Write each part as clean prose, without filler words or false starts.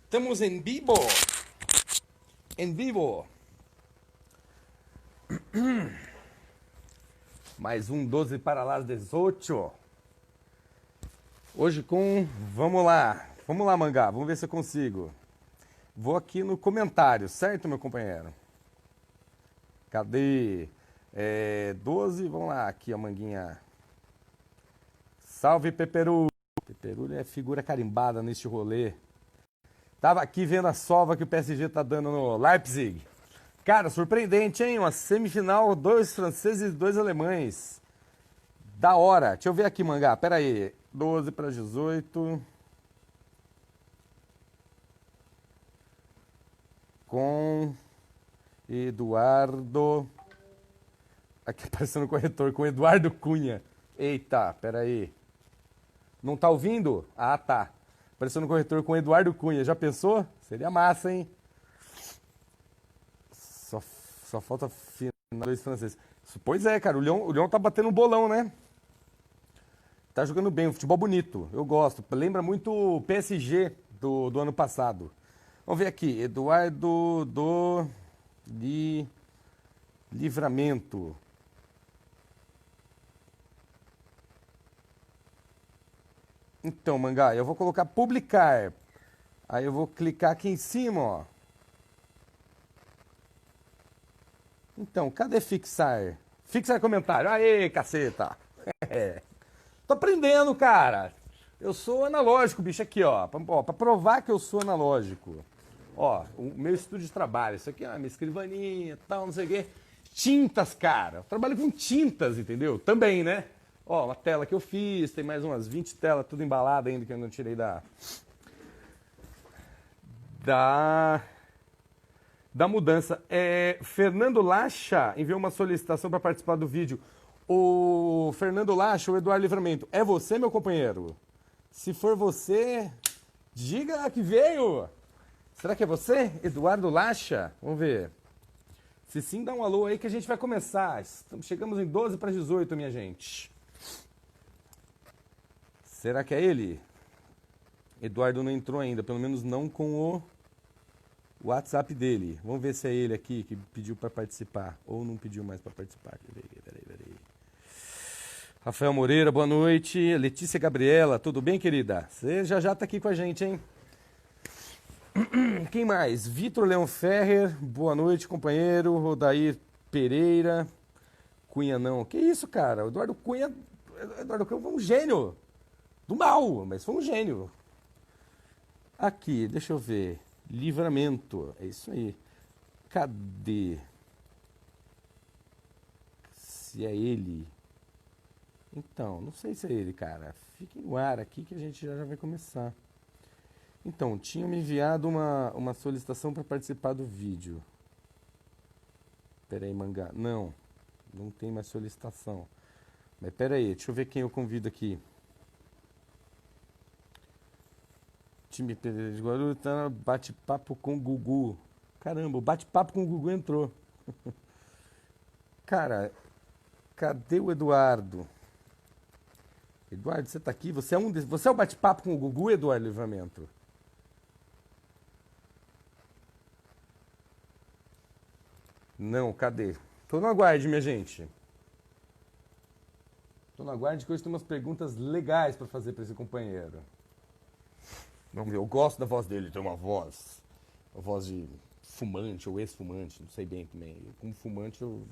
Estamos em vivo. Em vivo. Mais um 12 para las 18. Hoje com... Vamos lá, Mangá. Vamos ver se eu consigo. Vou aqui no comentário, certo, meu companheiro? Cadê? 12, vamos lá. Aqui, ó, Manguinha. Salve, Peperu. Peperu é figura carimbada neste rolê. Tava aqui vendo a sova que o PSG tá dando no Leipzig. Cara, surpreendente, hein? Uma semifinal, 2 franceses e 2 alemães. Da hora. Deixa eu ver aqui, Mangá. Pera aí. 12 para 18. Com Eduardo. Aqui aparecendo o corretor. Com Eduardo Cunha. Eita, pera aí. Não tá ouvindo? Ah, tá. Apareceu no corretor com Eduardo Cunha. Já pensou? Seria massa, hein? Só falta final 2 franceses. Pois é, cara. O Lyon tá batendo um bolão, né? Tá jogando bem. Um futebol bonito. Eu gosto. Lembra muito o PSG do ano passado. Vamos ver aqui. Eduardo do Livramento. Então, Mangá, eu vou colocar publicar. Aí eu vou clicar aqui em cima, ó. Então, cadê fixar? Fixar comentário. Aê, caceta. Tô aprendendo, cara. Eu sou analógico, bicho, aqui, ó. Pra provar que eu sou analógico. Ó, o meu estúdio de trabalho. Isso aqui, ó, minha escrivaninha, tal, não sei o quê. Tintas, cara. Eu trabalho com tintas, entendeu? Também, né? Ó, uma tela que eu fiz, tem mais umas 20 telas, tudo embalada ainda, que eu não tirei da mudança. Fernando Lacha enviou uma solicitação para participar do vídeo. O Fernando Lacha, o Eduardo Livramento, é você, meu companheiro? Se for você, diga que veio. Será que é você, Eduardo Lacha? Vamos ver. Se sim, dá um alô aí que a gente vai começar. Chegamos em 12 para 18, minha gente. Será que é ele? Eduardo não entrou ainda, pelo menos não com o WhatsApp dele. Vamos ver se é ele aqui que pediu para participar. Ou não pediu mais para participar. Peraí. Rafael Moreira, boa noite. Letícia Gabriela, tudo bem, querida? Você já tá aqui com a gente, hein? Quem mais? Vitor Leão Ferrer, boa noite, companheiro. Rodair Pereira. Cunha não. Que isso, cara? Eduardo Cunha foi um gênio. Do mal, mas foi um gênio. Aqui, deixa eu ver. Livramento. É isso aí. Cadê? Se é ele. Então, não sei se é ele, cara. Fique no ar aqui que a gente já vai começar. Então, tinha me enviado uma solicitação para participar do vídeo. Pera aí, Mangá. Não tem mais solicitação. Mas pera aí, deixa eu ver quem eu convido aqui. Time de Guarulhos tá bate-papo com o Gugu. Caramba, o bate-papo com o Gugu entrou. Cara, cadê o Eduardo? Eduardo, você tá aqui? Você é o bate-papo com o Gugu, Eduardo Livramento? Não, cadê? Tô no aguarde, minha gente. Tô no aguarde que hoje tem umas perguntas legais para fazer para esse companheiro. Vamos ver, eu gosto da voz dele, tem uma voz de fumante ou ex-fumante, não sei bem também. Como fumante eu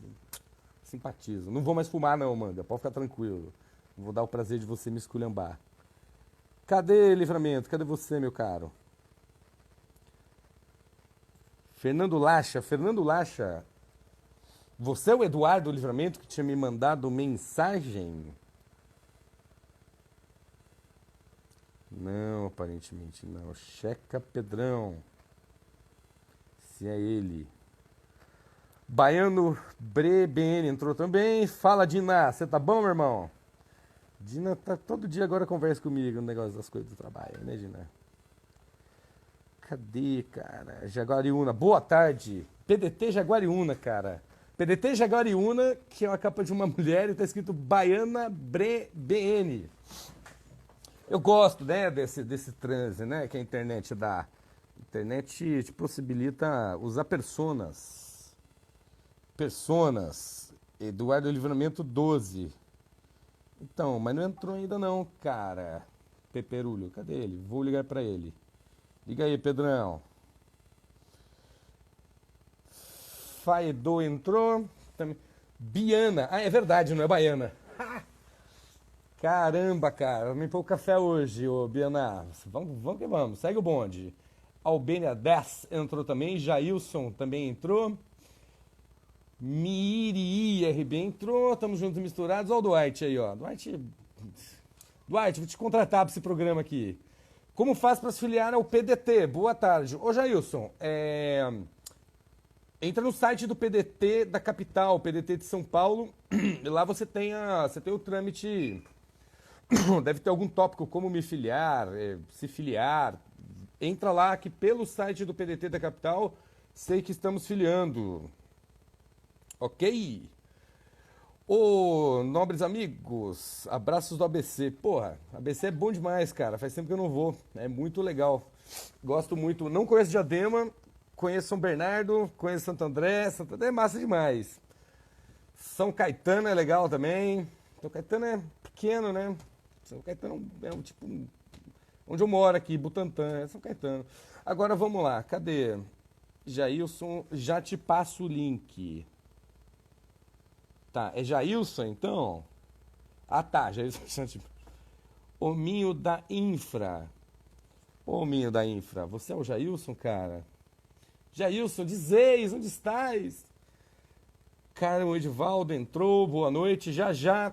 simpatizo. Não vou mais fumar não, Manga, pode ficar tranquilo. Não vou dar o prazer de você me esculhambar. Cadê Livramento? Cadê você, meu caro? Fernando Lacha, você é o Eduardo Livramento que tinha me mandado mensagem? Não, aparentemente não. Checa Pedrão. Se é ele. Baiano BN entrou também. Fala, Dina. Você tá bom, meu irmão? Dina tá todo dia agora conversa comigo no negócio das coisas do trabalho, né, Dina? Cadê, cara? Jaguariúna. Boa tarde. PDT Jaguariúna, cara. PDT Jaguariúna, que é uma capa de uma mulher e tá escrito Baiana BN. Eu gosto, né, desse transe, né, que a internet dá. A internet te possibilita usar personas. Personas. Eduardo Livramento 12. Então, mas não entrou ainda não, cara. Peperulho, cadê ele? Vou ligar pra ele. Liga aí, Pedrão. Faedo entrou. Biana. Ah, é verdade, não é baiana. Caramba, cara. Me pôr o café hoje, ô Biana. Vamos que vamos. Segue o bonde. Albênia 10 entrou também. Jailson também entrou. Miri RB entrou. Estamos juntos e misturados. Olha o Duarte aí, ó. Duarte, vou te contratar para esse programa aqui. Como faz para se filiar ao PDT? Boa tarde. Ô, Jailson, entra no site do PDT da capital, PDT de São Paulo. E lá você tem o trâmite. Deve ter algum tópico como me filiar, se filiar. Entra lá que pelo site do PDT da capital, sei que estamos filiando. Ok? Ô, nobres amigos, abraços do ABC. Porra, ABC é bom demais, cara. Faz tempo que eu não vou. É muito legal. Gosto muito. Não conheço Diadema, conheço São Bernardo, conheço Santo André. Santo André é massa demais. São Caetano é legal também. São Caetano é pequeno, né? São Caetano é tipo onde eu moro aqui, Butantã, é São Caetano. Agora vamos lá, cadê? Jailson, já te passo o link. Tá, é Jailson então? Ah tá, Jailson. Hominho da Infra. Hominho da Infra, você é o Jailson, cara? Jailson, dizeis, onde estás? Cara, o Edivaldo entrou, boa noite. Já,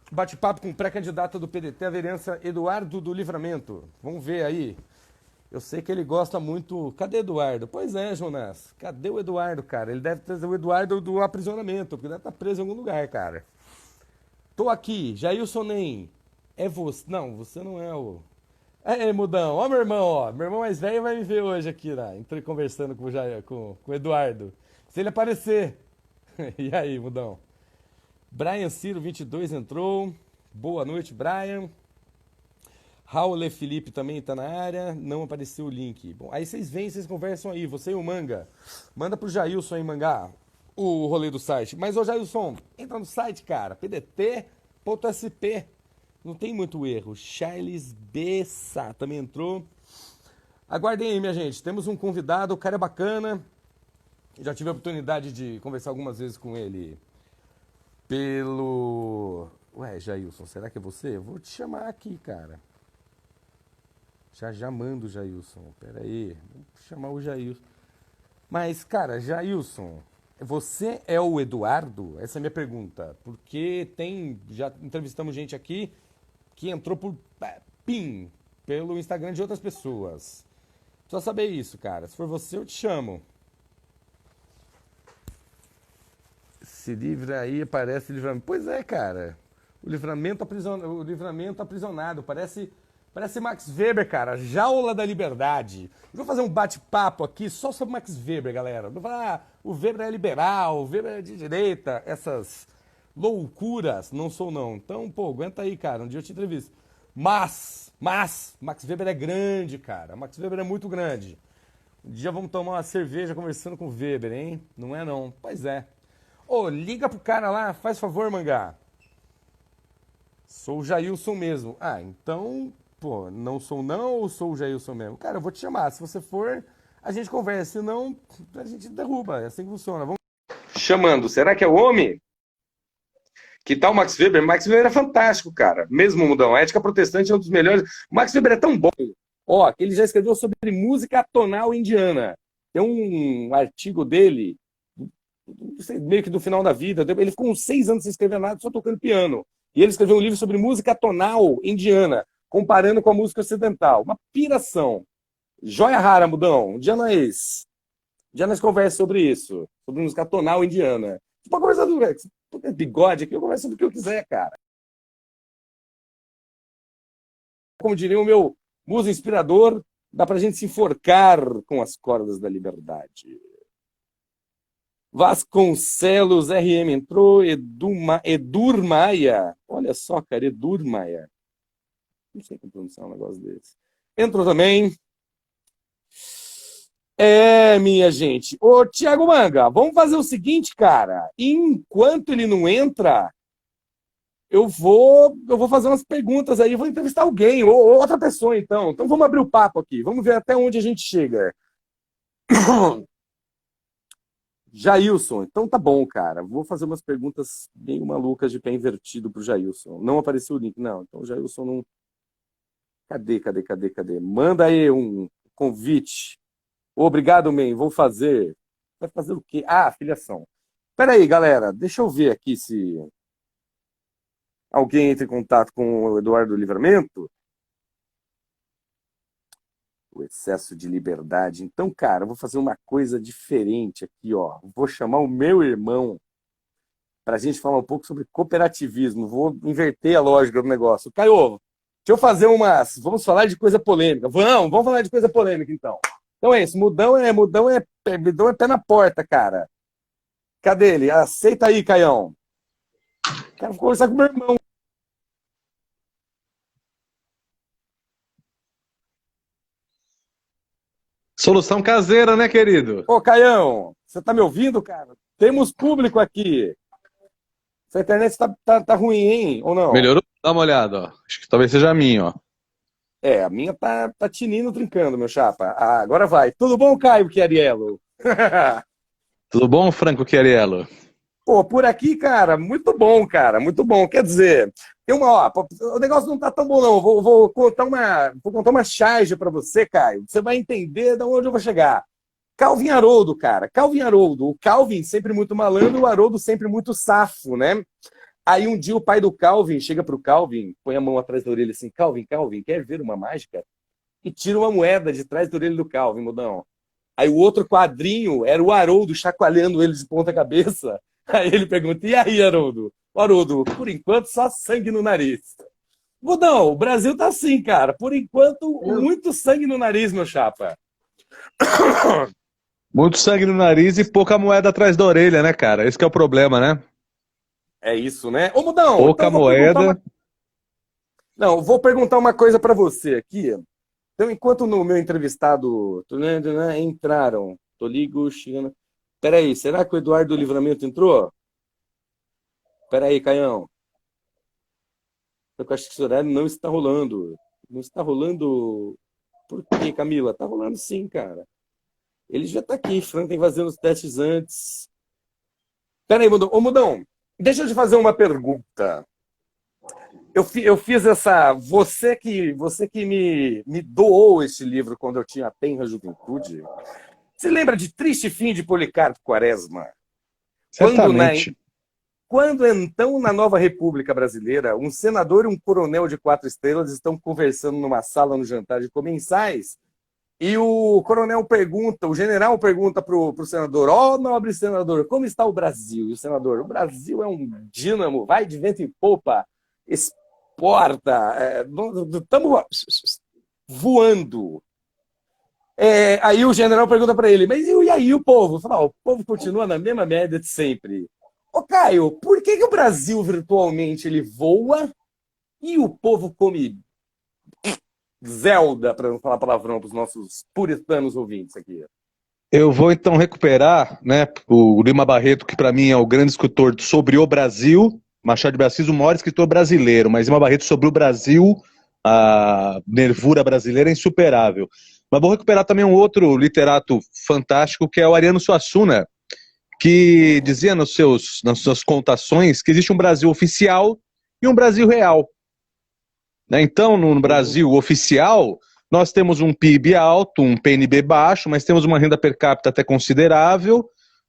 bate-papo com o pré-candidato do PDT, a vereança Eduardo do Livramento. Vamos ver aí. Eu sei que ele gosta muito. Cadê Eduardo? Pois é, Jonas. Cadê o Eduardo, cara? Ele deve trazer o Eduardo do aprisionamento, porque deve estar preso em algum lugar, cara. Tô aqui, Jailson Nem. É você. Não, você não é o. Mudão. Ó, meu irmão, ó. Meu irmão mais velho vai me ver hoje aqui, né? Entrei conversando com o Eduardo. Se ele aparecer. E aí, Mudão? Brian Ciro, 22, entrou. Boa noite, Brian. Raul Felipe também está na área. Não apareceu o link. Bom, aí vocês vêm, vocês conversam aí. Você e o Manga. Manda pro Jailson aí, Mangá, o rolê do site. Mas, ô Jailson, entra no site, cara. pdt.sp. Não tem muito erro. Charles Bessa também entrou. Aguardem aí, minha gente. Temos um convidado, o cara é bacana. Já tive a oportunidade de conversar algumas vezes com ele pelo... Ué, Jailson, será que é você? Eu vou te chamar aqui, cara. Já mando o Jailson. Pera aí, vou chamar o Jailson. Mas, cara, Jailson, você é o Eduardo? Essa é a minha pergunta. Porque já entrevistamos gente aqui que entrou por PIN, pelo Instagram de outras pessoas. Só saber isso, cara. Se for você, eu te chamo. Se livra aí, parece livramento. Pois é, cara. O livramento aprisionado. Parece Max Weber, cara. Jaula da Liberdade. Eu vou fazer um bate-papo aqui só sobre Max Weber, galera. Não vou falar, o Weber é liberal, o Weber é de direita. Essas loucuras. Não sou, não. Então, pô, aguenta aí, cara. Um dia eu te entrevisto. Mas, Max Weber é grande, cara. Max Weber é muito grande. Um dia vamos tomar uma cerveja conversando com o Weber, hein? Não é, não. Pois é. Ô, liga pro cara lá, faz favor, Mangá. Sou o Jailson mesmo. Ah, então, pô, não sou não ou sou o Jailson mesmo? Cara, eu vou te chamar. Se você for, a gente conversa. Se não, a gente derruba. É assim que funciona. Vamos... Chamando. Será que é o homem? Que tal o Max Weber? Max Weber é fantástico, cara. Mesmo, Mudão. A Ética Protestante é um dos melhores. O Max Weber é tão bom. Ó, que ele já escreveu sobre música tonal indiana. Tem um artigo dele... meio que do final da vida, ele ficou uns 6 anos sem escrever nada, só tocando piano. E ele escreveu um livro sobre música tonal indiana, comparando com a música ocidental. Uma piração. Joia rara, Mudão. Um dia nós conversamos sobre isso, sobre música tonal indiana. Você pode conversar do bigode aqui, eu converso sobre o que eu quiser, cara. Como diria o meu muso inspirador, dá pra gente se enforcar com as cordas da liberdade. Vasconcelos RM entrou, Edur Maia. Olha só, cara, Edur Maia. Não sei como pronunciar um negócio desse. Entrou também. Minha gente. Ô, Thiago Manga, vamos fazer o seguinte, cara. Enquanto ele não entra, eu vou fazer umas perguntas aí, vou entrevistar alguém, ou outra pessoa, então. Então vamos abrir o papo aqui, vamos ver até onde a gente chega. Jailson, então tá bom, cara. Vou fazer umas perguntas meio malucas de pé invertido pro Jailson. Não apareceu o link, não. Então o Jailson não. Cadê? Manda aí um convite. Obrigado, man. Vou fazer. Vai fazer o quê? Ah, filiação. Peraí, galera. Deixa eu ver aqui se alguém entra em contato com o Eduardo Livramento. O excesso de liberdade. Então, cara, eu vou fazer uma coisa diferente aqui, ó. Vou chamar o meu irmão para a gente falar um pouco sobre cooperativismo. Vou inverter a lógica do negócio. Caio, deixa eu fazer umas. Vamos falar de coisa polêmica. Vamos falar de coisa polêmica, então. Então é isso. Mudão é pé na porta, cara. Cadê ele? Aceita aí, Caião. Quero conversar com meu irmão. Solução caseira, né, querido? Ô, Caião, você tá me ouvindo, cara? Temos público aqui. Sua internet tá ruim, hein? Ou não? Melhorou? Dá uma olhada, ó. Acho que talvez seja a minha, ó. A minha tá tinindo, trincando, meu chapa. Ah, agora vai. Tudo bom, Caio Chiariello? Tudo bom, Franco Chiariello? Pô, por aqui, cara, muito bom, cara, muito bom. Quer dizer, o negócio não tá tão bom, não. Vou contar uma charge pra você, Caio. Você vai entender de onde eu vou chegar. Calvin Haroldo, cara. Calvin Haroldo. O Calvin sempre muito malandro, o Haroldo sempre muito safo, né? Aí um dia o pai do Calvin chega pro Calvin, põe a mão atrás da orelha assim, Calvin, quer ver uma mágica? E tira uma moeda de trás da orelha do Calvin, mudão. Aí o outro quadrinho era o Haroldo chacoalhando ele de ponta cabeça. Aí ele pergunta, e aí, Haroldo? Haroldo, por enquanto só sangue no nariz. Mudão, o Brasil tá assim, cara. Por enquanto, muito sangue no nariz, meu chapa. Muito sangue no nariz e pouca moeda atrás da orelha, né, cara? Esse que é o problema, né? É isso, né? Ô, Mudão, então Pouca eu vou perguntar moeda. uma... Não, vou perguntar uma coisa pra você aqui. Então, enquanto no meu entrevistado entraram, Toligo, chegando. Peraí, será que o Eduardo Livramento entrou? Peraí, Caião. Eu acho que esse horário não está rolando. Não está rolando. Por quê, Camila? Tá rolando sim, cara. Ele já tá aqui. Frank tem fazendo os testes antes. Peraí, Mudão. Ô, Mudão, deixa eu te fazer uma pergunta. Eu fiz essa. Você que me doou esse livro quando eu tinha a tenra juventude. Você lembra de Triste Fim de Policarpo Quaresma? Quando, na, Certamente. quando então, na nova República Brasileira, um senador e um coronel de 4 estrelas estão conversando numa sala no jantar de comensais, e o general pergunta para o senador, nobre senador, como está o Brasil? E o senador, o Brasil é um dínamo, vai de vento e popa, exporta, estamos voando. Aí o general pergunta para ele, mas e aí o povo? Fala, o povo continua na mesma média de sempre. Ô Caio, por que o Brasil virtualmente ele voa e o povo come Zelda, para não falar palavrão para os nossos puritanos ouvintes aqui? Eu vou então recuperar, né, o Lima Barreto, que para mim é o grande escritor sobre o Brasil, Machado de Assis, o maior escritor brasileiro, mas Lima Barreto sobre o Brasil, a nervura brasileira é insuperável. Mas vou recuperar também um outro literato fantástico, que é o Ariano Suassuna, que dizia nas suas contações que existe um Brasil oficial e um Brasil real. Né? Então, no Uhum, Brasil oficial, nós temos um PIB alto, um PNB baixo, mas temos uma renda per capita até considerável,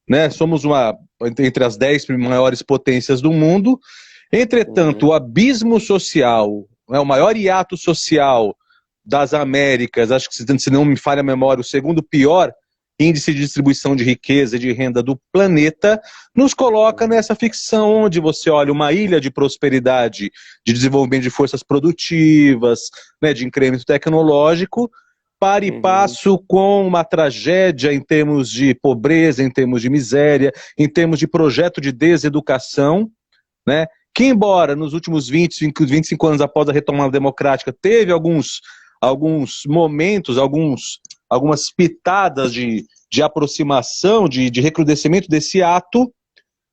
né? Somos entre as 10 maiores potências do mundo. Entretanto, uhum, o abismo social, né, o maior hiato social das Américas, acho que se não me falha a memória, o segundo pior índice de distribuição de riqueza e de renda do planeta, nos coloca uhum, nessa ficção onde você olha uma ilha de prosperidade, de desenvolvimento de forças produtivas, né, de incremento tecnológico, para e uhum, passo com uma tragédia em termos de pobreza, em termos de miséria, em termos de projeto de deseducação, né, que embora nos últimos 25 anos após a retomada democrática teve alguns momentos, alguns algumas pitadas de aproximação, de recrudescimento desse ato.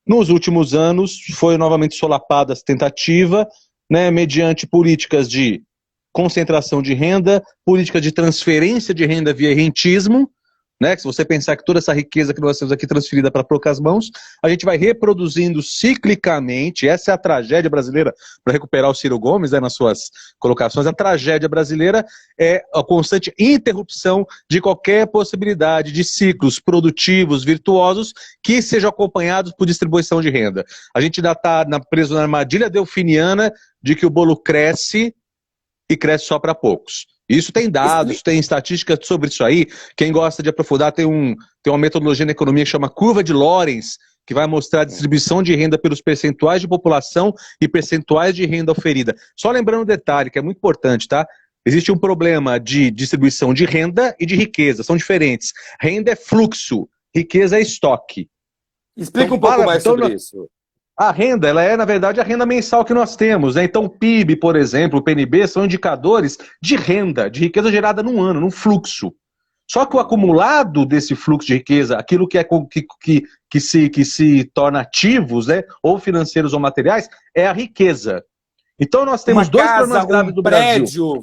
Nos últimos anos, foi novamente solapada essa tentativa, né, mediante políticas de concentração de renda, política de transferência de renda via rentismo, né, que se você pensar que toda essa riqueza que nós temos aqui transferida para poucas mãos, a gente vai reproduzindo ciclicamente. Essa é a tragédia brasileira, para recuperar o Ciro Gomes, né, nas suas colocações. A tragédia brasileira é a constante interrupção de qualquer possibilidade de ciclos produtivos, virtuosos, que sejam acompanhados por distribuição de renda. A gente ainda está preso na armadilha delfiniana de que o bolo cresce e cresce só para poucos. Isso tem dados, tem estatísticas sobre isso aí. Quem gosta de aprofundar tem uma metodologia na economia que chama curva de Lorenz, que vai mostrar a distribuição de renda pelos percentuais de população e percentuais de renda oferida. Só lembrando um detalhe que é muito importante, tá? Existe um problema de distribuição de renda e de riqueza, são diferentes. Renda é fluxo, riqueza é estoque. Explica então, um pouco mais sobre isso. A renda, ela é, na verdade, a renda mensal que nós temos, né? Então, o PIB, por exemplo, o PNB, são indicadores de renda, de riqueza gerada num ano, num fluxo. Só que o acumulado desse fluxo de riqueza, aquilo que se torna ativos, né, ou financeiros ou materiais, é a riqueza. Então, nós temos dois problemas graves do Brasil.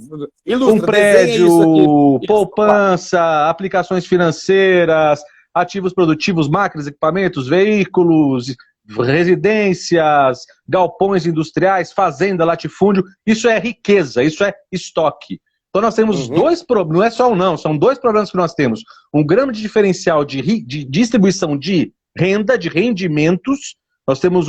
Um prédio, poupança, aplicações financeiras, ativos produtivos, máquinas, equipamentos, veículos, residências, galpões industriais, fazenda, latifúndio, isso é riqueza, isso é estoque. Então nós temos dois problemas, não é só um não, são dois problemas que nós temos. Um grande diferencial de distribuição de renda, de rendimentos, nós temos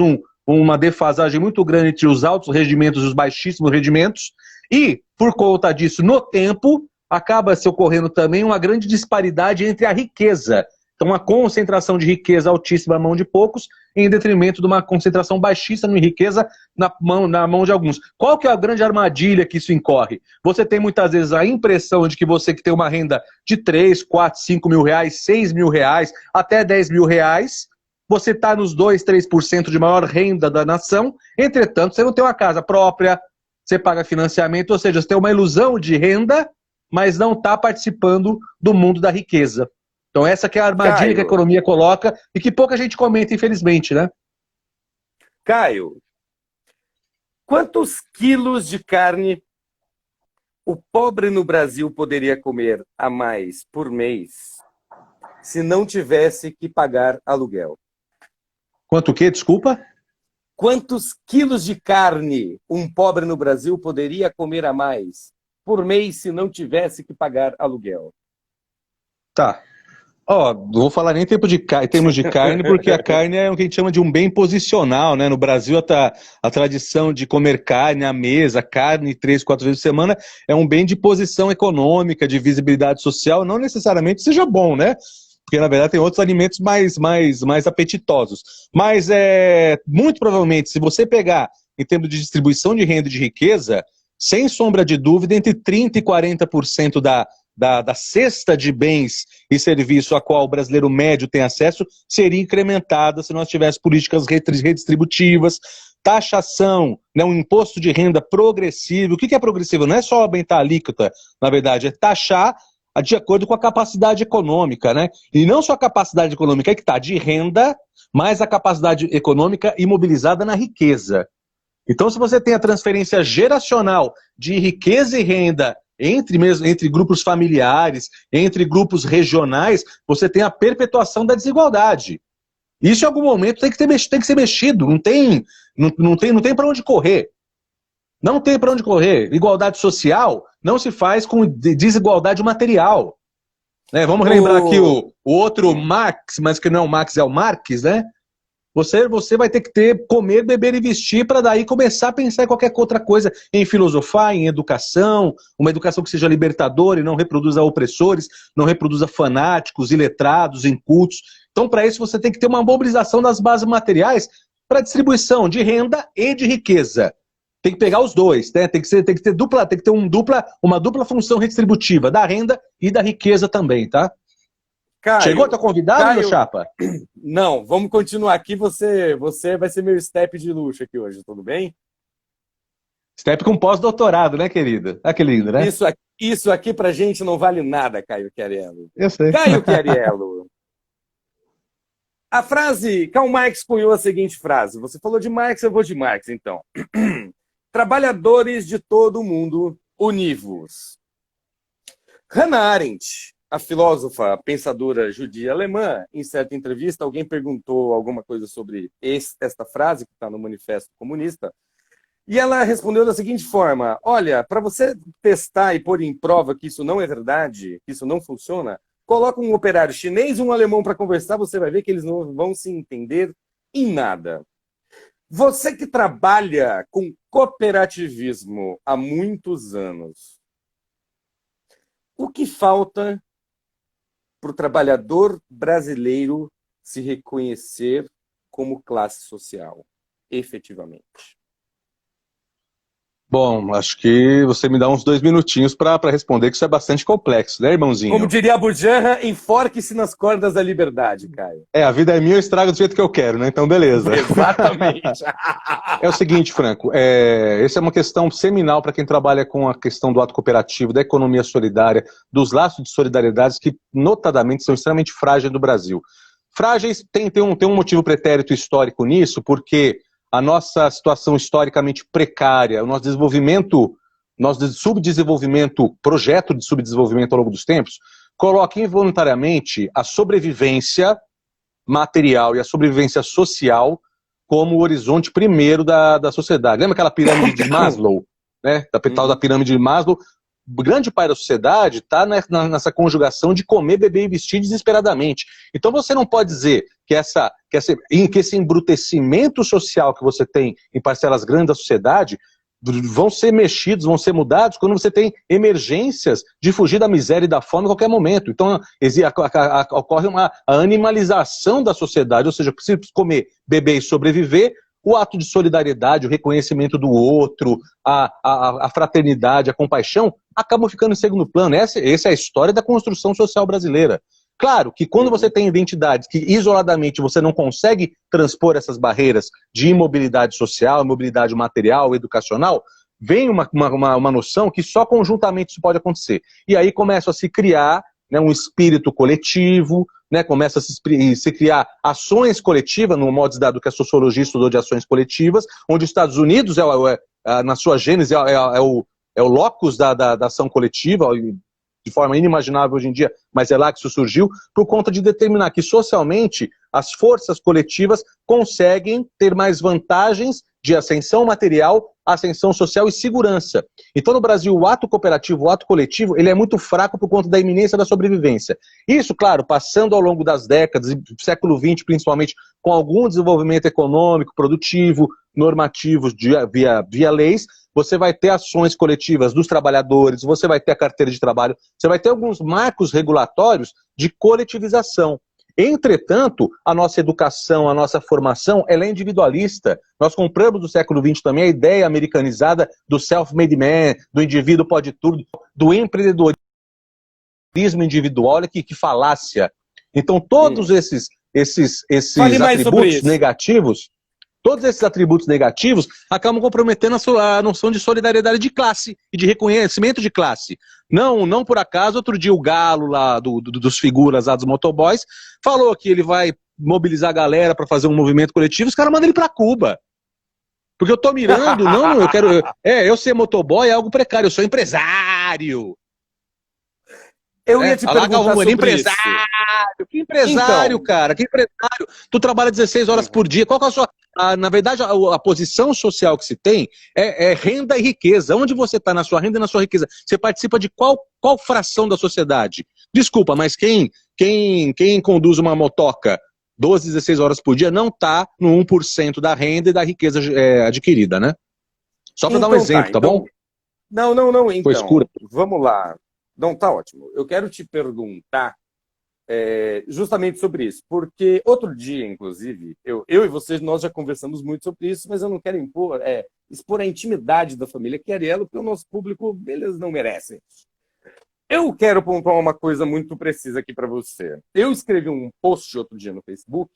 uma defasagem muito grande entre os altos rendimentos e os baixíssimos rendimentos, e por conta disso, no tempo, acaba se ocorrendo também uma grande disparidade entre a riqueza. Então, uma concentração de riqueza altíssima na mão de poucos, em detrimento de uma concentração baixíssima de riqueza na mão de alguns. Qual que é a grande armadilha que isso incorre? Você tem muitas vezes a impressão de que você que tem uma renda de 3, 4, 5 mil reais, 6 mil reais, até 10 mil reais, você está nos 2, 3% de maior renda da nação, entretanto, você não tem uma casa própria, você paga financiamento, ou seja, você tem uma ilusão de renda, mas não está participando do mundo da riqueza. Então essa que é a armadilha que a economia coloca e que pouca gente comenta, infelizmente, né? Caio, quantos quilos de carne o pobre no Brasil poderia comer a mais por mês se não tivesse que pagar aluguel? Quanto o quê? Desculpa? Quantos quilos de carne um pobre no Brasil poderia comer a mais por mês se não tivesse que pagar aluguel? Tá. Não vou falar nem em termos de carne, porque a carne é o que a gente chama de um bem posicional, né? No Brasil, a tradição de comer carne à mesa, carne 3, 4 vezes por semana, é um bem de posição econômica, de visibilidade social, não necessariamente seja bom, né? Porque, na verdade, tem outros alimentos mais apetitosos. Mas, muito provavelmente, se você pegar em termos de distribuição de renda e de riqueza, sem sombra de dúvida, entre 30% e 40% da cesta de bens e serviços a qual o brasileiro médio tem acesso seria incrementada se nós tivéssemos políticas redistributivas, taxação, né, um imposto de renda progressivo. O que é progressivo? Não é só aumentar a alíquota, na verdade, é taxar de acordo com a capacidade econômica, né? E não só a capacidade econômica que está de renda, mas a capacidade econômica imobilizada na riqueza. Então, se você tem a transferência geracional de riqueza e renda entre grupos familiares, entre grupos regionais, você tem a perpetuação da desigualdade. Isso em algum momento tem que ser mexido, não tem para onde correr. Não tem para onde correr. Igualdade social não se faz com desigualdade material. Né? Vamos lembrar aqui o outro Marx, mas que não é o Marx, é o Marx, né? Você vai ter que comer, beber e vestir para daí começar a pensar em qualquer outra coisa, em filosofar, em educação, uma educação que seja libertadora e não reproduza opressores, não reproduza fanáticos, iletrados, incultos. Então, para isso, você tem que ter uma mobilização das bases materiais para distribuição de renda e de riqueza. Tem que pegar os dois, né? Tem que ter uma dupla função redistributiva da renda e da riqueza também, tá? Caio, chegou teu convidado, meu chapa? Não, vamos continuar aqui. Você vai ser meu step de luxo aqui hoje, tudo bem? Step com pós-doutorado, né, querida? Ah, que lindo, né? Isso aqui pra gente não vale nada, Caio Chiariello. Eu sei. Caio Chiariello, a frase, Karl Marx cunhou a seguinte frase. Você falou de Marx, eu vou de Marx, então. Trabalhadores de todo o mundo, univos. Hannah Arendt, a filósofa pensadora judia alemã, em certa entrevista, alguém perguntou alguma coisa sobre esta frase que está no Manifesto Comunista, e ela respondeu da seguinte forma: olha, para você testar e pôr em prova que isso não é verdade, que isso não funciona, coloca um operário chinês e um alemão para conversar, você vai ver que eles não vão se entender em nada. Você que trabalha com cooperativismo há muitos anos, o que falta para o trabalhador brasileiro se reconhecer como classe social, efetivamente? Bom, acho que você me dá uns 2 minutinhos para responder, que isso é bastante complexo, né, irmãozinho? Como diria Abu Janra, enforque-se nas cordas da liberdade, Caio. A vida é minha, eu estrago do jeito que eu quero, né? Então, beleza. Exatamente. É o seguinte, Franco, essa é uma questão seminal para quem trabalha com a questão do ato cooperativo, da economia solidária, dos laços de solidariedade que, notadamente, são extremamente frágeis do Brasil. Frágeis tem um motivo pretérito histórico nisso, porque a nossa situação historicamente precária, o nosso desenvolvimento, nosso subdesenvolvimento, projeto de subdesenvolvimento ao longo dos tempos, coloca involuntariamente a sobrevivência material e a sobrevivência social como o horizonte primeiro da sociedade. Lembra aquela pirâmide de Maslow? Né? Da tal da pirâmide de Maslow? Grande parte da sociedade está nessa conjugação de comer, beber e vestir desesperadamente. Então você não pode dizer que esse embrutecimento social que você tem em parcelas grandes da sociedade vão ser mexidos, vão ser mudados quando você tem emergências de fugir da miséria e da fome em qualquer momento. Então ocorre a animalização da sociedade, ou seja, preciso comer, beber e sobreviver. O ato de solidariedade, o reconhecimento do outro, a fraternidade, a compaixão, acabam ficando em segundo plano. Essa é a história da construção social brasileira. Claro que quando você tem identidades que isoladamente você não consegue transpor essas barreiras de imobilidade social, imobilidade material, educacional, vem uma noção que só conjuntamente isso pode acontecer. E aí começa a se criar, né, um espírito coletivo, né, começa a se criar ações coletivas, no modo dado que a sociologia estudou de ações coletivas, onde os Estados Unidos, na sua gênese, é o locus da ação coletiva, de forma inimaginável hoje em dia, mas é lá que isso surgiu, por conta de determinar que socialmente as forças coletivas conseguem ter mais vantagens de ascensão material, ascensão social e segurança. Então, no Brasil, o ato cooperativo, o ato coletivo, ele é muito fraco por conta da iminência da sobrevivência. Isso, claro, passando ao longo das décadas, do século XX principalmente, com algum desenvolvimento econômico, produtivo, normativo via leis, você vai ter ações coletivas dos trabalhadores, você vai ter a carteira de trabalho, você vai ter alguns marcos regulatórios de coletivização. Entretanto, a nossa educação, a nossa formação, ela é individualista. Nós compramos do século XX também a ideia americanizada do self-made man, do indivíduo pode tudo, do empreendedorismo individual. Olha que falácia. Então, todos esses atributos negativos, todos esses atributos negativos acabam comprometendo a noção de solidariedade de classe e de reconhecimento de classe. Não por acaso, outro dia o Galo lá dos figuras lá dos motoboys falou que ele vai mobilizar a galera para fazer um movimento coletivo, os caras mandam ele para Cuba. Porque eu tô mirando, eu ser motoboy é algo precário, eu sou empresário. Eu ia te perguntar sobre empresário. Isso. Que empresário, então, cara, que empresário. Tu trabalha 16 horas por dia. Qual que é a sua... na verdade, a posição social que se tem é renda e riqueza. Onde você está na sua renda e na sua riqueza? Você participa de qual fração da sociedade? Desculpa, mas quem conduz uma motoca 12, 16 horas por dia não está no 1% da renda e da riqueza adquirida, né? Só para dar um exemplo, tá bom? Não, então, foi escuro. Vamos lá. Não, tá ótimo. Eu quero te perguntar justamente sobre isso, porque outro dia, inclusive, eu e vocês, nós já conversamos muito sobre isso, mas eu não quero expor a intimidade da família Chiariello, porque o nosso público, eles não merecem. Eu quero pontuar uma coisa muito precisa aqui para você. Eu escrevi um post outro dia no Facebook,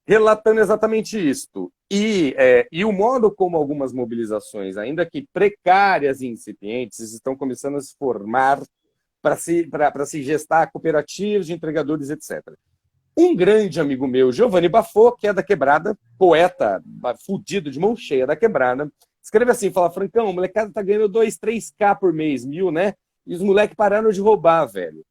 relatando exatamente isto. E o modo como algumas mobilizações, ainda que precárias e incipientes, estão começando a se formar para se gestar cooperativas de entregadores, etc. Um grande amigo meu, Giovanni Bafô, que é da Quebrada, poeta fudido de mão cheia da Quebrada, escreve assim, fala, Francão, o molecada tá ganhando 2, 3K por mês, 1.000, né? E os moleques pararam de roubar, velho.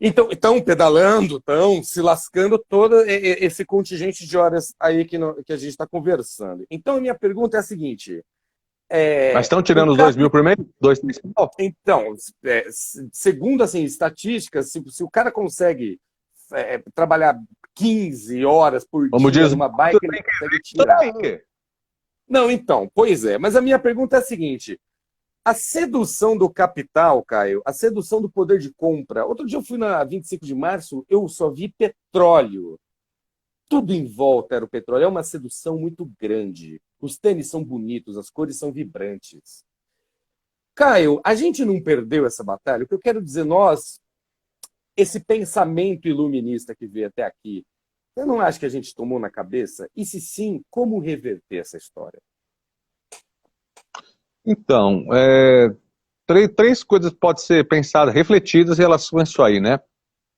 Então, estão pedalando, estão se lascando todo esse contingente de horas aí que a gente está conversando. Então, a minha pergunta é a seguinte. Mas estão tirando os 2.000 por mês? 2, 3 pau? Então, segundo assim, estatísticas, se o cara consegue trabalhar 15 horas por Como dia diz, numa bike, ele consegue tirar. Não, então, pois é. Mas a minha pergunta é a seguinte. A sedução do capital, Caio, a sedução do poder de compra. Outro dia eu fui na 25 de março, eu só vi petróleo. Tudo em volta era o petróleo. É uma sedução muito grande. Os tênis são bonitos, as cores são vibrantes. Caio, a gente não perdeu essa batalha? O que eu quero dizer, esse pensamento iluminista que veio até aqui, eu não acho que a gente tomou na cabeça? E se sim, como reverter essa história? Então, três coisas podem ser pensadas, refletidas em relação a isso aí, né?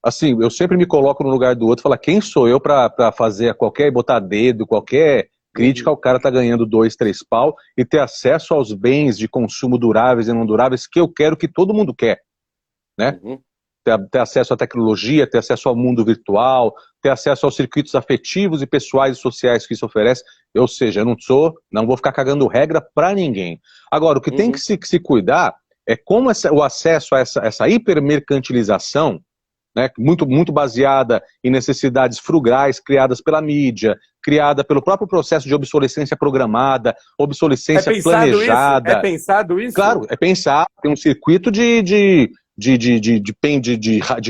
Assim, eu sempre me coloco no lugar do outro e falo, quem sou eu para fazer botar dedo, qualquer crítica ao cara tá ganhando 2, 3 pau e ter acesso aos bens de consumo duráveis e não duráveis que eu quero, que todo mundo quer, né? Uhum. Ter acesso à tecnologia, ter acesso ao mundo virtual, ter acesso aos circuitos afetivos e pessoais e sociais que isso oferece. Ou seja, eu não vou ficar cagando regra para ninguém. Agora, o que tem que se cuidar é como o acesso a essa hipermercantilização, né, muito baseada em necessidades frugais criadas pela mídia, criada pelo próprio processo de obsolescência programada, obsolescência planejada. É pensado isso? Claro, é pensar, tem um circuito de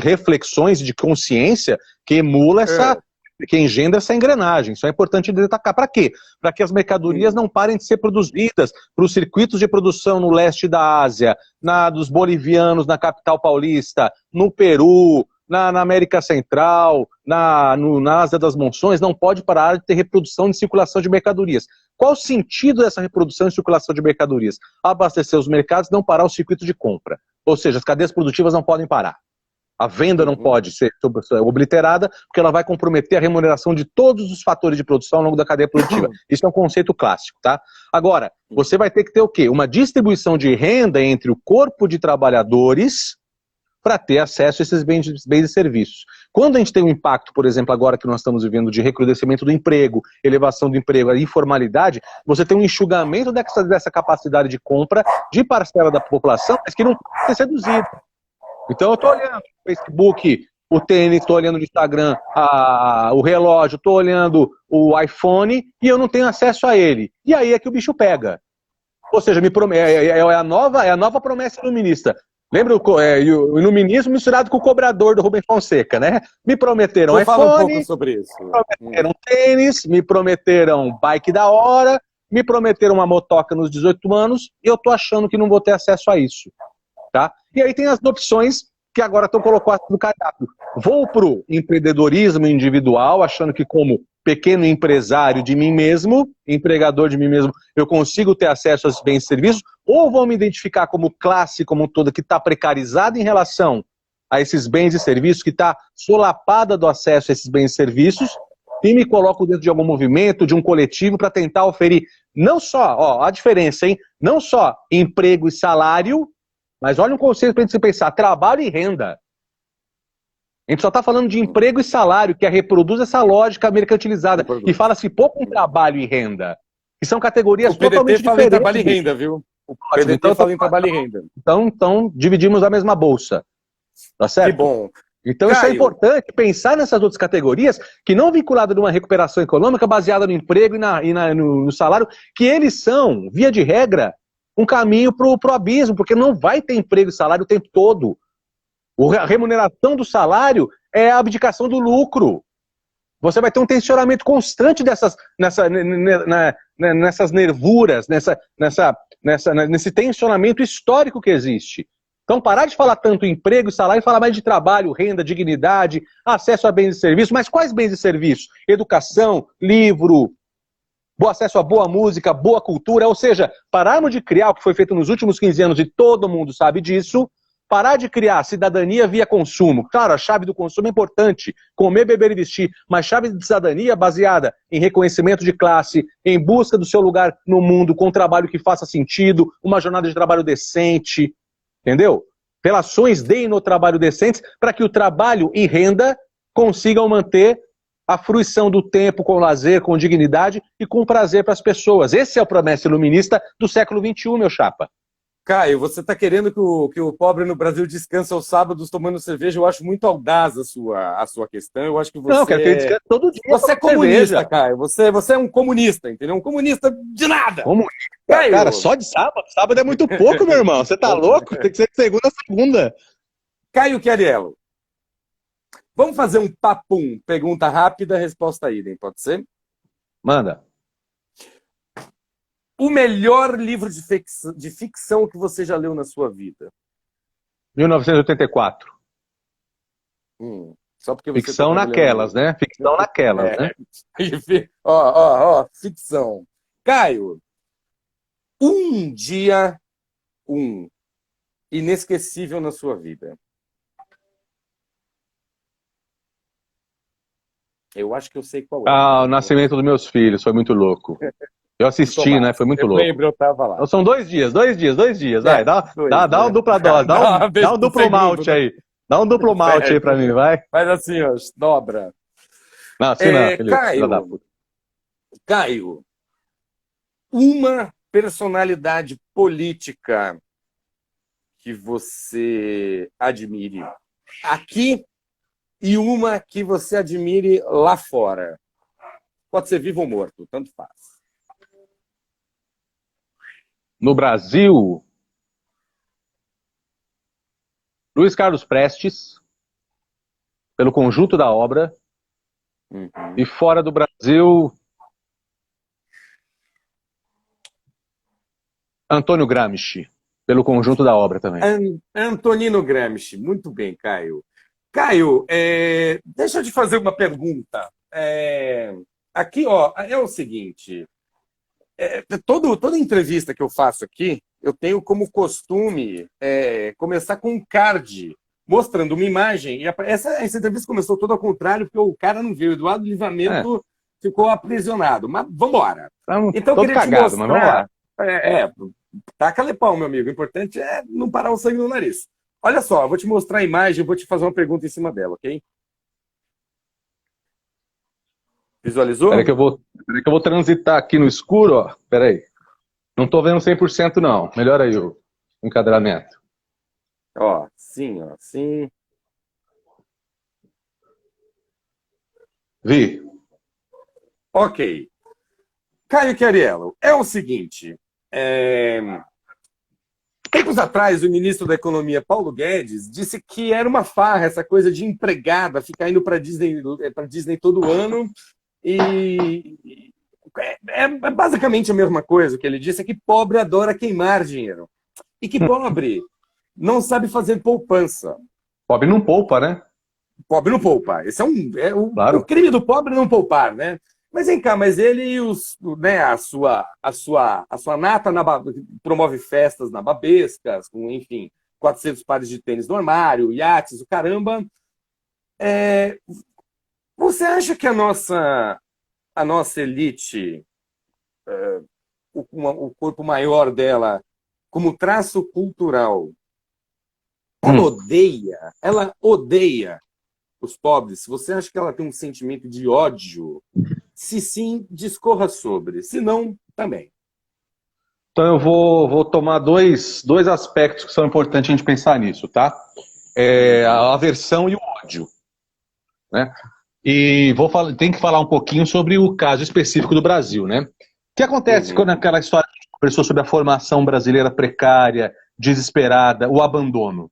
reflexões e de consciência que emula que engendra essa engrenagem. Isso é importante destacar. Para quê? Para que as mercadorias não parem de ser produzidas, para os circuitos de produção no leste da Ásia, dos bolivianos na capital paulista, no Peru, na América Central, na Ásia das Monções, não pode parar de ter reprodução de circulação de mercadorias. Qual o sentido dessa reprodução e circulação de mercadorias? Abastecer os mercados e não parar o circuito de compra. Ou seja, as cadeias produtivas não podem parar. A venda não pode ser obliterada, porque ela vai comprometer a remuneração de todos os fatores de produção ao longo da cadeia produtiva. Isso é um conceito clássico, tá? Agora, você vai ter que ter o quê? Uma distribuição de renda entre o corpo de trabalhadores para ter acesso a esses bens e serviços. Quando a gente tem um impacto, por exemplo, agora que nós estamos vivendo de recrudescimento do emprego, elevação do emprego, a informalidade, você tem um enxugamento dessa capacidade de compra de parcela da população, mas que não pode ser seduzido. Então eu estou olhando o Facebook, o tênis, estou olhando o Instagram, o relógio, estou olhando o iPhone e eu não tenho acesso a ele. E aí é que o bicho pega. Ou seja, é a nova promessa iluminista. Lembra o iluminismo misturado com o cobrador do Rubem Fonseca, né? Me prometeram iPhone, fala um pouco sobre isso. Me prometeram tênis, me prometeram bike da hora, me prometeram uma motoca nos 18 anos e eu tô achando que não vou ter acesso a isso, tá? E aí tem as opções que agora estão colocadas no cardápio. Vou pro empreendedorismo individual, achando que como pequeno empresário de mim mesmo, empregador de mim mesmo, eu consigo ter acesso a esses bens e serviços, ou vou me identificar como classe como toda que está precarizada em relação a esses bens e serviços, que está solapada do acesso a esses bens e serviços, e me coloco dentro de algum movimento, de um coletivo, para tentar oferir não só, a diferença, hein? Não só emprego e salário, mas olha um conceito para a gente pensar, trabalho e renda. A gente só está falando de emprego e salário, que reproduz essa lógica mercantilizada. E fala-se pouco em trabalho e renda, que são categorias totalmente diferentes. O PDT fala em trabalho e renda, viu? O PDT fala em trabalho e renda. Então, dividimos a mesma bolsa. Tá certo? Que bom. Então isso é importante, pensar nessas outras categorias, que não vinculada numa recuperação econômica baseada no emprego e no salário, que eles são, via de regra, um caminho pro abismo, porque não vai ter emprego e salário o tempo todo. A remuneração do salário é a abdicação do lucro. Você vai ter um tensionamento constante nessas nervuras, nesse tensionamento histórico que existe. Então, parar de falar tanto emprego e salário e falar mais de trabalho, renda, dignidade, acesso a bens e serviços. Mas quais bens e serviços? Educação, livro, bom acesso a boa música, boa cultura. Ou seja, pararmos de criar o que foi feito nos últimos 15 anos e todo mundo sabe disso. Parar de criar cidadania via consumo. Claro, a chave do consumo é importante. Comer, beber e vestir. Mas chave de cidadania baseada em reconhecimento de classe, em busca do seu lugar no mundo, com um trabalho que faça sentido, uma jornada de trabalho decente. Entendeu? Relações de e no trabalho decentes para que o trabalho e renda consigam manter a fruição do tempo com lazer, com dignidade e com prazer para as pessoas. Esse é o promessa iluminista do século XXI, meu chapa. Caio, você está querendo que o pobre no Brasil descanse aos sábados tomando cerveja? Eu acho muito audaz a sua questão. Eu acho que você. Não, quero que ele descanse todo dia. Você é comunista, cerveja. Caio. Você é um comunista, entendeu? Um comunista de nada. Comunista? Caio. Cara, só de sábado? Sábado é muito pouco, meu irmão. Você tá louco? Tem que ser de segunda a segunda. Caio Chiariello. Vamos fazer um papum. Pergunta rápida, resposta idem, pode ser? Manda. O melhor livro de ficção que você já leu na sua vida? 1984. Só porque você Ficção naquelas, né? Ficção naquelas, né? Ó, ficção. Caio, dia inesquecível na sua vida. Eu acho que eu sei qual é. O nascimento dos meus filhos, foi muito louco. Eu assisti, né? Foi muito louco. Eu lembro, eu tava lá. Então, são 2 dias. Vai, dá uma dupla dose, dá um duplo malte aí. Dá um duplo malte aí pra mim, vai. Faz assim, ó, dobra. Não, assim não, Felipe. Caio, uma personalidade política que você admire aqui e uma que você admire lá fora. Pode ser vivo ou morto, tanto faz. No Brasil, Luiz Carlos Prestes, pelo conjunto da obra. E fora do Brasil, Antônio Gramsci, pelo conjunto da obra também. Antonino Gramsci, muito bem, Caio. Caio, deixa eu te fazer uma pergunta. Aqui, ó, é o seguinte. Toda entrevista que eu faço aqui, eu tenho como costume começar com um card mostrando uma imagem. E essa entrevista começou toda ao contrário, porque o cara não veio. O Eduardo Livramento ficou aprisionado. Mas vamos embora. Então, eu queria cagado, te mostrar. Mas vamos lá. Taca lepão, meu amigo. O importante é não parar o sangue no nariz. Olha só, eu vou te mostrar a imagem, eu vou te fazer uma pergunta em cima dela, ok? Visualizou? Peraí que eu vou transitar aqui no escuro, ó. Peraí. Não tô vendo 100% não. Melhora aí o enquadramento. Ó, sim, ó, sim. Vi. Ok. Caio Chiariello, é o seguinte. Tempos atrás, o ministro da Economia, Paulo Guedes, disse que era uma farra essa coisa de empregada ficar indo para Disney todo ano. E é basicamente a mesma coisa que ele disse, é que pobre adora queimar dinheiro. E que pobre não sabe fazer poupança. Pobre não poupa, né? Pobre não poupa. Esse Claro. o crime do pobre não poupar, né? Mas vem cá, mas ele a sua nata promove festas nababescas, com, enfim, 400 pares de tênis no armário, iates, o caramba. Você acha que a nossa elite, o corpo maior dela, como traço cultural, ela odeia os pobres? Você acha que ela tem um sentimento de ódio? Se sim, discorra sobre. Se não, também. Então eu vou tomar dois aspectos que são importantes a gente pensar nisso, tá? A aversão e o ódio, né? E tem que falar um pouquinho sobre o caso específico do Brasil, né? O que acontece quando aquela história que a gente conversou sobre a formação brasileira precária, desesperada, o abandono?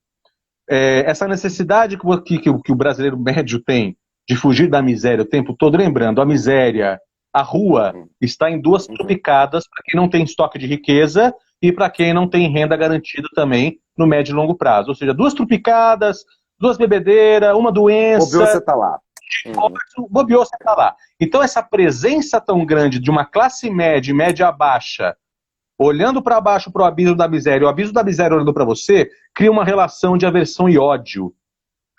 Essa necessidade que o brasileiro médio tem de fugir da miséria o tempo todo, lembrando, a miséria, a rua está em duas picadas para quem não tem estoque de riqueza e para quem não tem renda garantida também no médio e longo prazo. Ou seja, 2 trupicadas, 2 bebedeiras, uma Bobeou, você doença, tá lá. Uhum. bobeou, você está lá. Então essa presença tão grande de uma classe média e média baixa, olhando para baixo para o abismo da miséria, o abismo da miséria olhando para você, cria uma relação de aversão e ódio.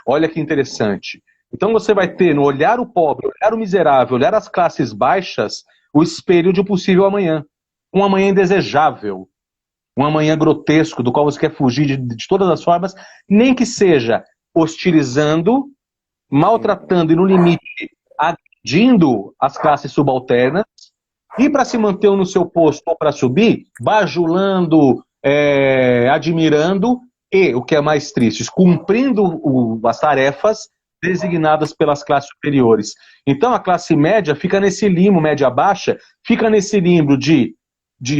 Olha que interessante. Então você vai ter no olhar o pobre, olhar o miserável, olhar as classes baixas, o espelho de um possível amanhã. Um amanhã indesejável, um amanhã grotesco, do qual você quer fugir de todas as formas, nem que seja hostilizando, maltratando e, no limite, agredindo as classes subalternas, e para se manter no seu posto ou para subir, bajulando, admirando e, o que é mais triste, cumprindo as tarefas designadas pelas classes superiores. Então a classe média fica nesse limbo, média baixa, fica nesse limbo de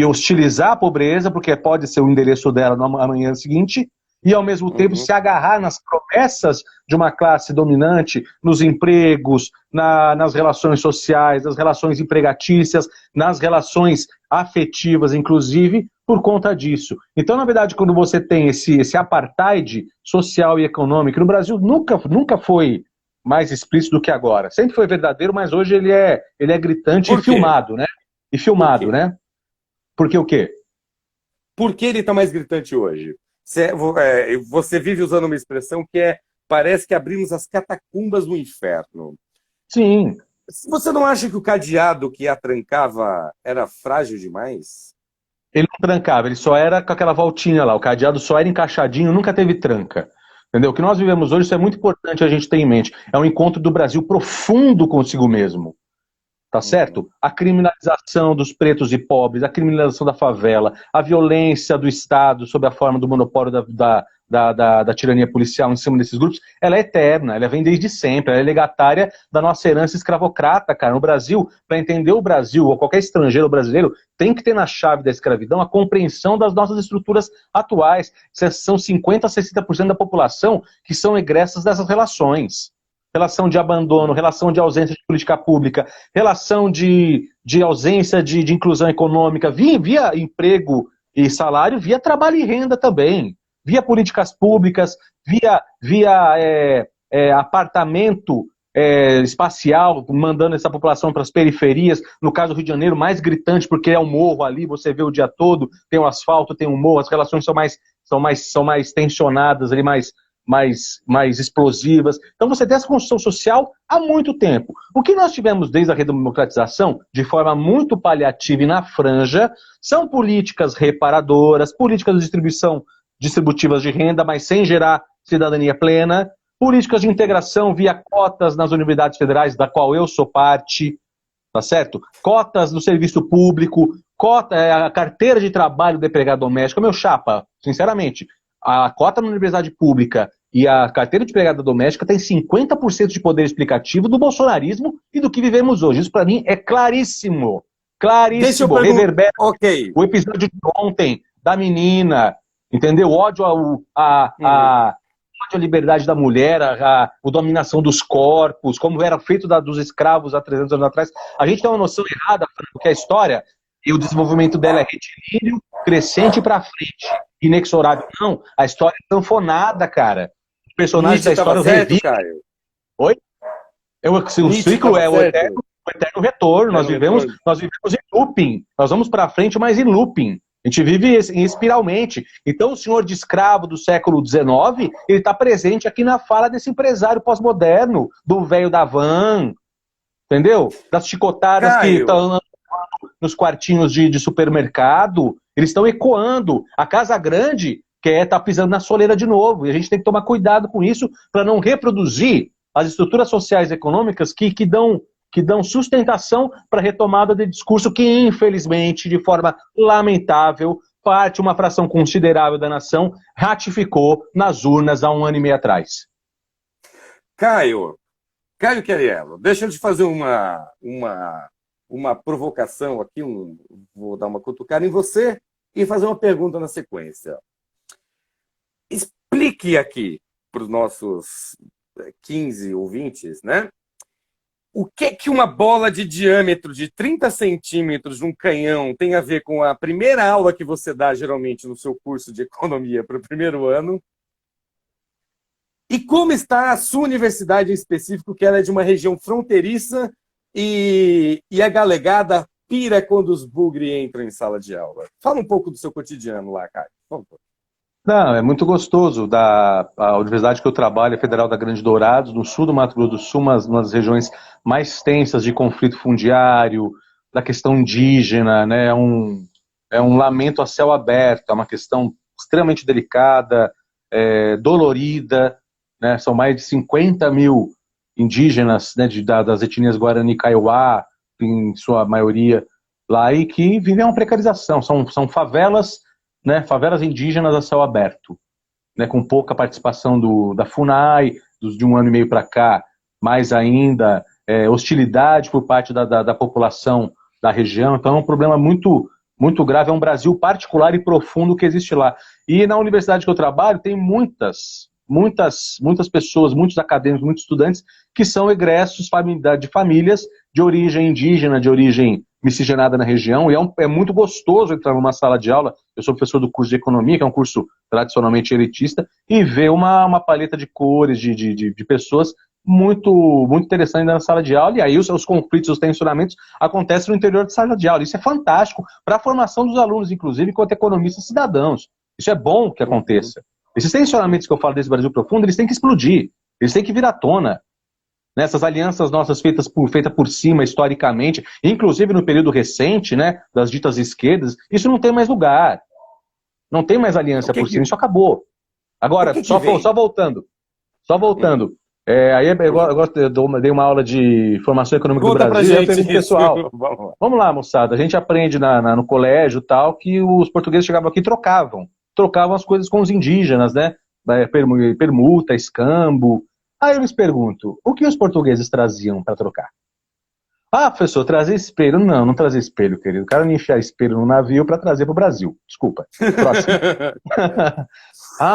hostilizar a pobreza, porque pode ser o endereço dela no amanhã seguinte, e ao mesmo tempo se agarrar nas promessas de uma classe dominante, nos empregos, nas relações sociais, nas relações empregatícias, nas relações afetivas, inclusive, por conta disso. Então, na verdade, quando você tem esse apartheid social e econômico, no Brasil nunca foi mais explícito do que agora. Sempre foi verdadeiro, mas hoje ele é gritante e filmado, né? E filmado, né? Porque o quê? Por que ele está mais gritante hoje? Você vive usando uma expressão que parece que abrimos as catacumbas do inferno. Sim. Você não acha que o cadeado que a trancava era frágil demais? Ele não trancava, ele só era com aquela voltinha lá, o cadeado só era encaixadinho, nunca teve tranca. Entendeu? O que nós vivemos hoje, isso é muito importante a gente ter em mente. É um encontro do Brasil profundo consigo mesmo. Tá certo? A criminalização dos pretos e pobres, a criminalização da favela, a violência do Estado sob a forma do monopólio da tirania policial em cima desses grupos, ela é eterna, ela vem desde sempre, ela é legatária da nossa herança escravocrata, cara. No Brasil, para entender o Brasil, ou qualquer estrangeiro brasileiro, tem que ter na chave da escravidão a compreensão das nossas estruturas atuais. São 50% a 60% da população que são egressas dessas relações. Relação de abandono, relação de ausência de política pública, relação de ausência de inclusão econômica, via emprego e salário, via trabalho e renda também, via políticas públicas, via apartamento espacial, mandando essa população para as periferias, no caso do Rio de Janeiro, mais gritante, porque é um morro ali, você vê o dia todo, tem o asfalto, tem um morro, as relações são mais tensionadas ali, mais explosivas. Então você tem essa construção social há muito tempo. O que nós tivemos desde a redemocratização, de forma muito paliativa e na franja, são políticas reparadoras, políticas de distributivas de renda, mas sem gerar cidadania plena, políticas de integração via cotas nas universidades federais, da qual eu sou parte, tá certo? Cotas no serviço público, a carteira de trabalho do empregado doméstico. Meu chapa, sinceramente, a cota na universidade pública e a carteira de empregada doméstica tem 50% de poder explicativo do bolsonarismo e do que vivemos hoje. Isso para mim é claríssimo. Claríssimo. Reverbera o episódio de ontem da menina, entendeu? Ódio à liberdade da mulher, a dominação dos corpos, como era feito dos escravos há 300 anos atrás. A gente tem uma noção errada, porque a história e o desenvolvimento dela é retilíneo, crescente para frente, inexorável. Não, a história é sanfonada, cara. Os personagens da história revivem. Oi? O ciclo é o eterno retorno. Nós vivemos em looping. Nós vamos para frente, mas em looping. A gente vive espiralmente. Então, o senhor de escravo do século XIX, ele está presente aqui na fala desse empresário pós-moderno, do velho da van, entendeu? Das chicotadas que estão nos quartinhos de supermercado, eles estão ecoando. A Casa Grande tá pisando na soleira de novo. E a gente tem que tomar cuidado com isso para não reproduzir as estruturas sociais e econômicas que dão sustentação para a retomada de discurso que, infelizmente, de forma lamentável, uma fração considerável da nação ratificou nas urnas há 1 ano e meio atrás. Caio Queriello, deixa eu te fazer uma provocação aqui, vou dar uma cutucada em você e fazer uma pergunta na sequência. Explique aqui para os nossos 15 ouvintes, né? O que uma bola de diâmetro de 30 centímetros de um canhão tem a ver com a primeira aula que você dá, geralmente, no seu curso de economia para o primeiro ano? E como está a sua universidade em específico, que ela é de uma região fronteiriça e a galegada pira quando os bugre entram em sala de aula? Fala um pouco do seu cotidiano lá, Caio, por favor. Não, é muito gostoso. A universidade que eu trabalho é Federal da Grande Dourados, no sul do Mato Grosso do Sul, uma das regiões mais tensas de conflito fundiário, da questão indígena, né? É um lamento a céu aberto, é uma questão extremamente delicada, dolorida, né? São mais de 50 mil indígenas, né, das etnias Guarani e Kaiowá, em sua maioria lá, e que vivem uma precarização. São favelas, né, favelas indígenas a céu aberto, né, com pouca participação da FUNAI, de um ano e meio para cá, mais ainda hostilidade por parte da população da região. Então é um problema muito, muito grave, é um Brasil particular e profundo que existe lá. E na universidade que eu trabalho tem muitas pessoas, muitos acadêmicos, muitos estudantes que são egressos de famílias de origem indígena, de origem miscigenada na região, e é muito gostoso entrar numa sala de aula. Eu sou professor do curso de economia, que é um curso tradicionalmente elitista, e ver uma paleta de cores, de pessoas muito, muito interessante na sala de aula, e aí os conflitos, os tensionamentos acontecem no interior de sala de aula. Isso é fantástico para a formação dos alunos, inclusive, enquanto economistas cidadãos. Isso é bom que aconteça. Esses tensionamentos que eu falo desse Brasil profundo, eles têm que explodir, eles têm que vir à tona. Nessas alianças nossas feitas por cima, historicamente, inclusive no período recente, né, das ditas esquerdas, isso não tem mais lugar. Não tem mais aliança por cima, isso acabou. Agora, só voltando. Aí eu dei uma aula de formação econômica do Brasil, e eu pergunto pessoal, vamos lá, moçada, a gente aprende no colégio tal, que os portugueses chegavam aqui e trocavam as coisas com os indígenas, né? Permuta, escambo. Aí eu lhes pergunto, o que os portugueses traziam para trocar? Ah, professor, trazia espelho. Não trazia espelho, querido. O cara não enfiar espelho no navio para trazer para o Brasil. Desculpa. Próximo.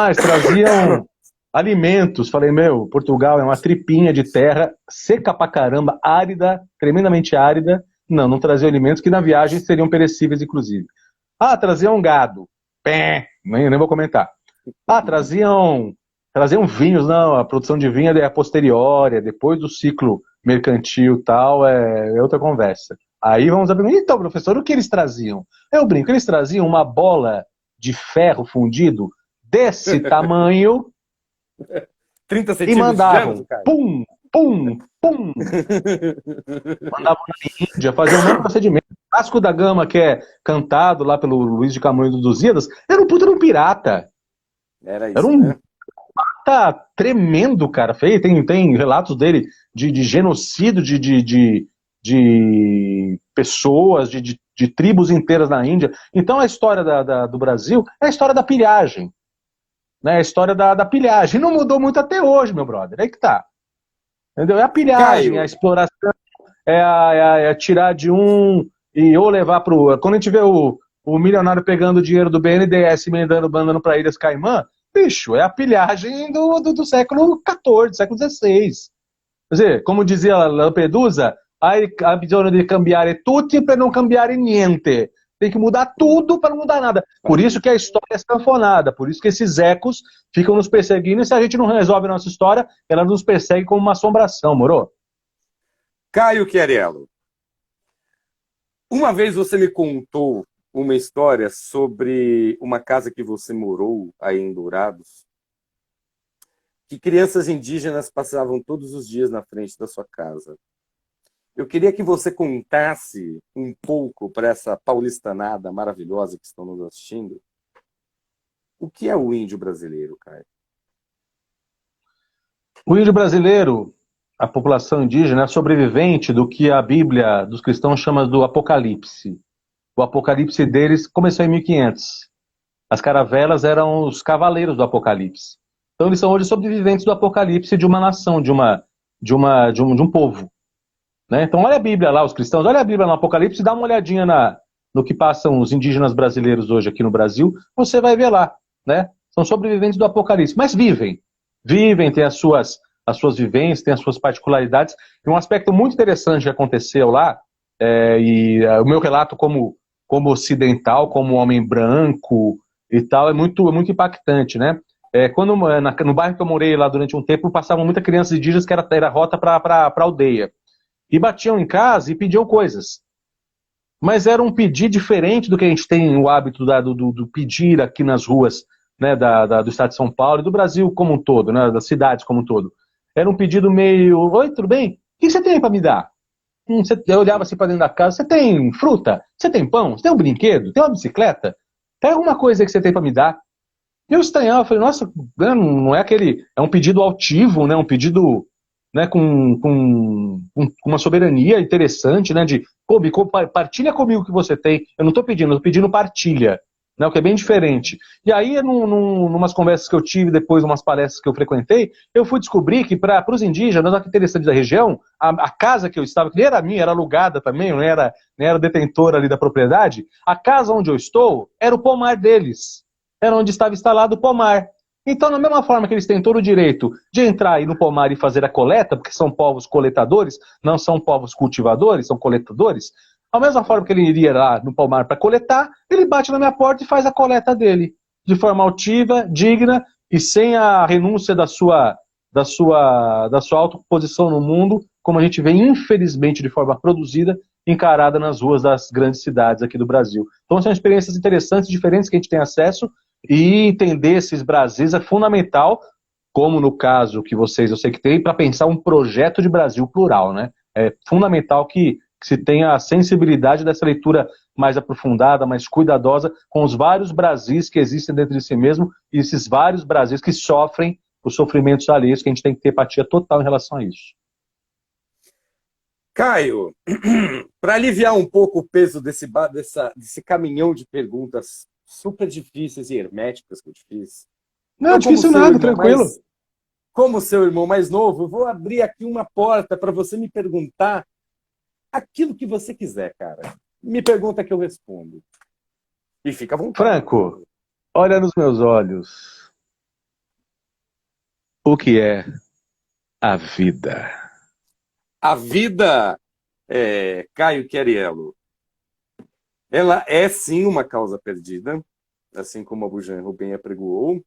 Eles traziam alimentos. Falei, Portugal é uma tripinha de terra, seca pra caramba, árida, tremendamente árida. Não trazia alimentos que na viagem seriam perecíveis, inclusive. Traziam gado. Nem vou comentar. Traziam vinhos. Não, a produção de vinho é posterior, depois do ciclo mercantil tal, é outra conversa. Aí vamos abrir. Então, professor, o que eles traziam? Eu brinco, eles traziam uma bola de ferro fundido desse tamanho 30 e centímetros mandavam, de diâmetro, pum, pum, pum. Mandavam na Índia, faziam o mesmo procedimento. Vasco da Gama, que é cantado lá pelo Luiz de Camões dos Lusíadas, era um puta de um pirata. Era isso, Era um né? pirata tremendo, cara. Tem relatos dele de genocídio de pessoas, de tribos inteiras na Índia. Então a história do Brasil é a história da pilhagem. Né? A história da pilhagem. Não mudou muito até hoje, meu brother. É aí que tá. Entendeu? É a pilhagem, Caio, a exploração, é tirar de um ou levar pro. Quando a gente vê o milionário pegando o dinheiro do BNDES e mandando para Ilhas Caimã, bicho, é a pilhagem do século XIV, século XVI. Quer dizer, como dizia Lampedusa, há bisogno de cambiare tutti per non cambiare niente. Tem que mudar tudo para não mudar nada. Por isso que a história é sanfonada, por isso que esses ecos ficam nos perseguindo, e se a gente não resolve a nossa história, ela nos persegue como uma assombração, moro? Caio Chiariello, uma vez você me contou uma história sobre uma casa que você morou aí em Dourados, que crianças indígenas passavam todos os dias na frente da sua casa. Eu queria que você contasse um pouco para essa paulistanada maravilhosa que estão nos assistindo, o que é o índio brasileiro, Caio? O índio brasileiro, a população indígena, é sobrevivente do que a Bíblia dos cristãos chama do Apocalipse. O Apocalipse deles começou em 1500. As caravelas eram os cavaleiros do Apocalipse. Então eles são hoje sobreviventes do Apocalipse de uma nação, de um povo. Né? Então olha a Bíblia lá, os cristãos, olha a Bíblia no Apocalipse e dá uma olhadinha no que passam os indígenas brasileiros hoje aqui no Brasil, você vai ver lá. Né? São sobreviventes do Apocalipse, mas vivem, têm as suas as suas vivências, tem as suas particularidades. E um aspecto muito interessante que aconteceu lá, o meu relato como ocidental, como homem branco e tal, é muito impactante, né? No bairro que eu morei lá durante um tempo, passavam muitas crianças indígenas que era rota para aldeia. E batiam em casa e pediam coisas. Mas era um pedir diferente do que a gente tem o hábito do pedir aqui nas ruas, né, do estado de São Paulo e do Brasil como um todo, né, das cidades como um todo. Era um pedido meio: oi, tudo bem? O que você tem para me dar? Eu olhava assim para dentro da casa: você tem fruta? Você tem pão? Você tem um brinquedo? Tem uma bicicleta? Tem alguma coisa aí que você tem para me dar? Eu estranhava, falei: nossa, não é aquele. É um pedido altivo, né? Um pedido, né, com uma soberania interessante, né? Partilha comigo o que você tem. Eu não estou pedindo partilha, né? O que é bem diferente. E aí, numas conversas que eu tive depois, umas palestras que eu frequentei, eu fui descobrir que para os indígenas, olha que interessante da região, a casa que eu estava, que nem era minha, era alugada também, não era detentora ali da propriedade, a casa onde eu estou era o pomar deles. Era onde estava instalado o pomar. Então, da mesma forma que eles têm todo o direito de entrar aí no pomar e fazer a coleta, porque são povos coletadores, não são povos cultivadores, são coletadores, da mesma forma que ele iria lá no pomar para coletar, ele bate na minha porta e faz a coleta dele, de forma altiva, digna e sem a renúncia da sua autoposição no mundo, como a gente vê, infelizmente, de forma produzida, encarada nas ruas das grandes cidades aqui do Brasil. Então, são experiências interessantes, diferentes, que a gente tem acesso, e entender esses Brasis é fundamental, como no caso que vocês, eu sei que tem, para pensar um projeto de Brasil plural, né? É fundamental que se tenha a sensibilidade dessa leitura mais aprofundada, mais cuidadosa, com os vários Brasis que existem dentro de si mesmo, e esses vários Brasis que sofrem os sofrimentos alheios, que a gente tem que ter empatia total em relação a isso. Caio, para aliviar um pouco o peso desse caminhão de perguntas super difíceis e herméticas que eu te fiz. Não, difícil nada, tranquilo. Como seu irmão mais novo, eu vou abrir aqui uma porta para você me perguntar aquilo que você quiser, cara. Me pergunta que eu respondo. E fica à vontade. Franco, olha nos meus olhos. O que é a vida? A vida, Caio Chiariello, ela é sim uma causa perdida, assim como a Bujanra bem apregoou,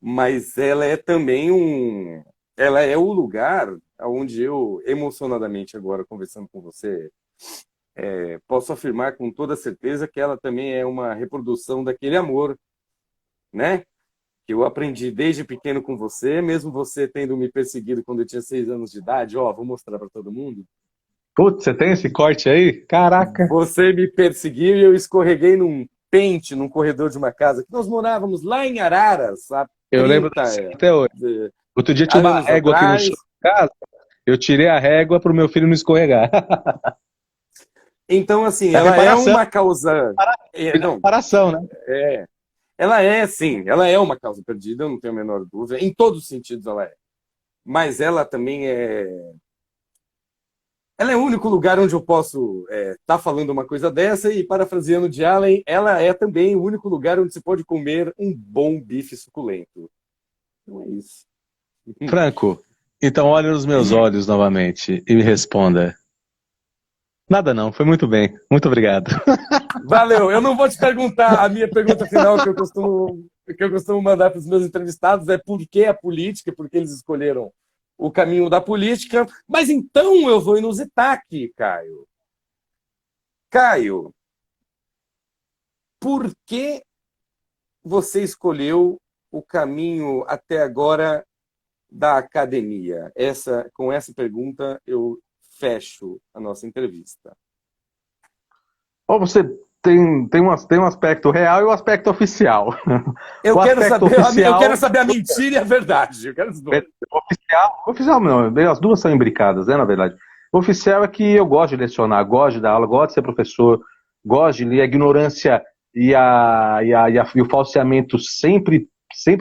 mas ela é também ela é o lugar onde eu, emocionadamente agora, conversando com você, posso afirmar com toda certeza que ela também é uma reprodução daquele amor, né? Que eu aprendi desde pequeno com você, mesmo você tendo me perseguido quando eu tinha 6 anos de idade. Vou mostrar para todo mundo. Putz, você tem esse corte aí? Caraca! Você me perseguiu e eu escorreguei num pente, num corredor de uma casa que nós morávamos lá em Araras. Eu lembro até hoje. Outro dia tinha uma régua aqui no chão da casa, eu tirei a régua para o meu filho não escorregar. Então, assim, ela é uma causa... Reparação, né? Ela é, sim, ela é uma causa perdida, eu não tenho a menor dúvida. Em todos os sentidos ela é. Mas ela também é... Ela é o único lugar onde eu posso estar falando uma coisa dessa, e parafraseando de Allen, ela é também o único lugar onde se pode comer um bom bife suculento. Então é isso. Franco, então olhe nos meus olhos novamente e me responda. Nada não, foi muito bem. Muito obrigado. Valeu. Eu não vou te perguntar, a minha pergunta final que eu costumo mandar para os meus entrevistados é por que a política, porque eles escolheram o caminho da política. Mas então eu vou inusitar aqui, Caio. Caio, por que você escolheu o caminho até agora da academia? Com essa pergunta eu fecho a nossa entrevista. Você tem um aspecto real e um aspecto oficial. Eu quero saber a mentira e a verdade. Eu quero os dois. Oficial não, as duas são imbricadas, né, na verdade. O oficial é que eu gosto de lecionar, gosto de dar aula, gosto de ser professor, gosto de ler. A ignorância e o falseamento sempre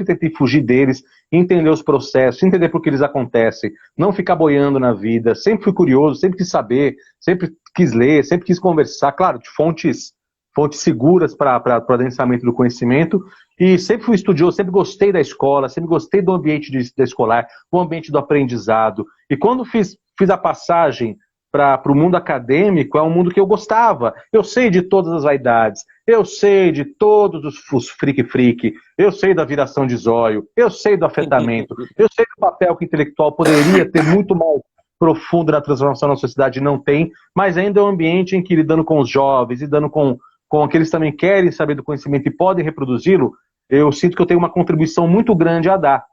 tentei fugir deles, entender os processos, entender por que eles acontecem, não ficar boiando na vida. Sempre fui curioso, sempre quis saber, sempre quis ler, sempre quis conversar, claro, de fontes fontes seguras para o adensamento do conhecimento, e sempre fui estudioso, sempre gostei da escola, sempre gostei do ambiente da escolar, do ambiente do aprendizado, e quando fiz a passagem para o mundo acadêmico, é um mundo que eu gostava. Eu sei de todas as vaidades, eu sei de todos os frique-frique, eu sei da viração de zóio, eu sei do afetamento, eu sei do papel que o intelectual poderia ter muito mais profundo na transformação da sociedade, não tem, mas ainda é um ambiente em que, lidando com os jovens, lidando com aqueles que também querem saber do conhecimento e podem reproduzi-lo, eu sinto que eu tenho uma contribuição muito grande a dar.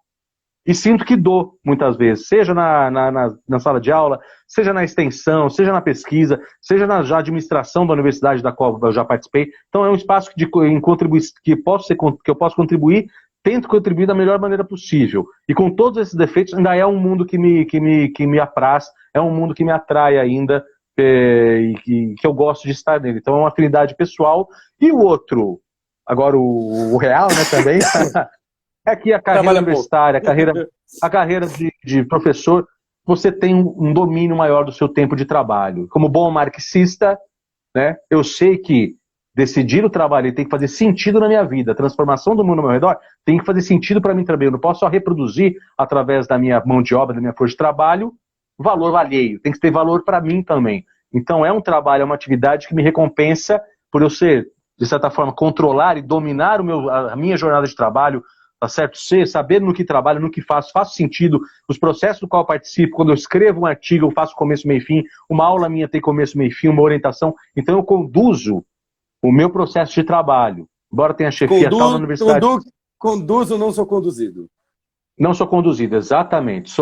E sinto que dou, muitas vezes, seja na sala de aula, seja na extensão, seja na pesquisa, seja na administração da universidade da qual eu já participei. Então é um espaço que eu posso contribuir, tento contribuir da melhor maneira possível. E com todos esses defeitos, ainda é um mundo que me apraz, é um mundo que me atrai ainda, e que eu gosto de estar nele. Então é uma afinidade pessoal. E o outro, agora o real, né, também... É que a carreira universitária, a carreira de professor, você tem um domínio maior do seu tempo de trabalho. Como bom marxista, né, eu sei que decidir o trabalho tem que fazer sentido na minha vida. A transformação do mundo ao meu redor tem que fazer sentido para mim também. Eu não posso só reproduzir, através da minha mão de obra, da minha força de trabalho, valor alheio. Tem que ter valor para mim também. Então é um trabalho, é uma atividade que me recompensa por eu ser, de certa forma, controlar e dominar a minha jornada de trabalho, tá certo? Saber no que trabalho, no que faço sentido, os processos do qual eu participo, quando eu escrevo um artigo, eu faço começo, meio e fim, uma aula minha tem começo, meio e fim, uma orientação, então eu conduzo o meu processo de trabalho, embora tenha chefia tal na universidade. Conduzo, não sou conduzido. Não sou conduzido, exatamente.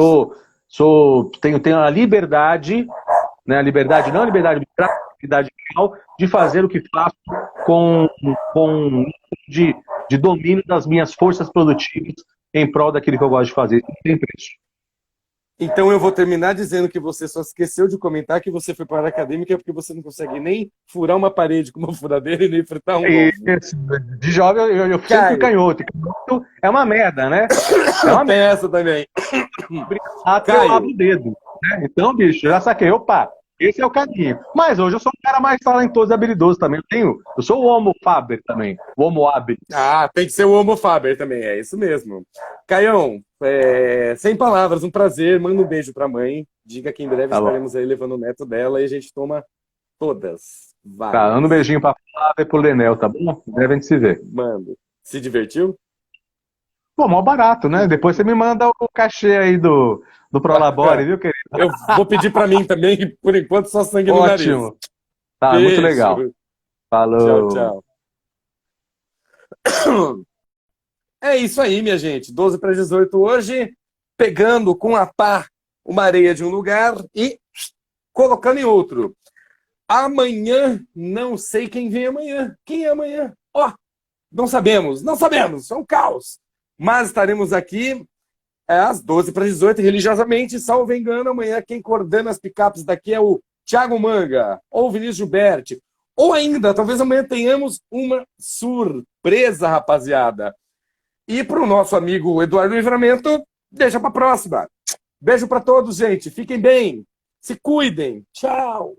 Tenho a liberdade, né, a liberdade não a liberdade real, de fazer o que faço com de domínio das minhas forças produtivas em prol daquilo que eu gosto de fazer. Não tem preço. Então eu vou terminar dizendo que você só esqueceu de comentar que você foi para a área acadêmica porque você não consegue nem furar uma parede com uma furadeira e nem fritar um ovo. De jovem eu sempre fui canhoto. Canhoto é uma merda, né? É uma merda. Essa também. Até eu lavo o dedo. Né? Então, bicho, já saquei. Opa, esse é o caminho. Mas hoje eu sou um cara mais talentoso e habilidoso também. Eu sou o Homo Faber também. O Homo habilis. Ah, tem que ser o Homo Faber também. É isso mesmo. Caião, sem palavras, um prazer. Manda um beijo pra mãe. Diga que em breve estaremos aí levando o neto dela e a gente toma todas. Tá, manda um beijinho pra Flávia e pro Lenel, tá bom? Em breve a gente se vê. Mando. Se divertiu? Pô, mal barato, né? Depois você me manda o cachê aí do Prolabore, viu, querido? Eu vou pedir pra mim também, que por enquanto só sangue no nariz. Ótimo. Tá, beijo. Muito legal. Falou. Tchau, tchau. É isso aí, minha gente. 12 para 18 hoje, pegando com a pá uma areia de um lugar e colocando em outro. Amanhã, não sei quem vem amanhã. Quem é amanhã? Ó, não sabemos, é um caos. Mas estaremos aqui às 12 para 18, religiosamente, salvo engano. Amanhã quem coordena as picapes daqui é o Thiago Manga, ou o Vinícius Gilberti. Ou ainda, talvez amanhã tenhamos uma surpresa, rapaziada. E para o nosso amigo Eduardo Livramento, deixa para a próxima. Beijo para todos, gente. Fiquem bem. Se cuidem. Tchau.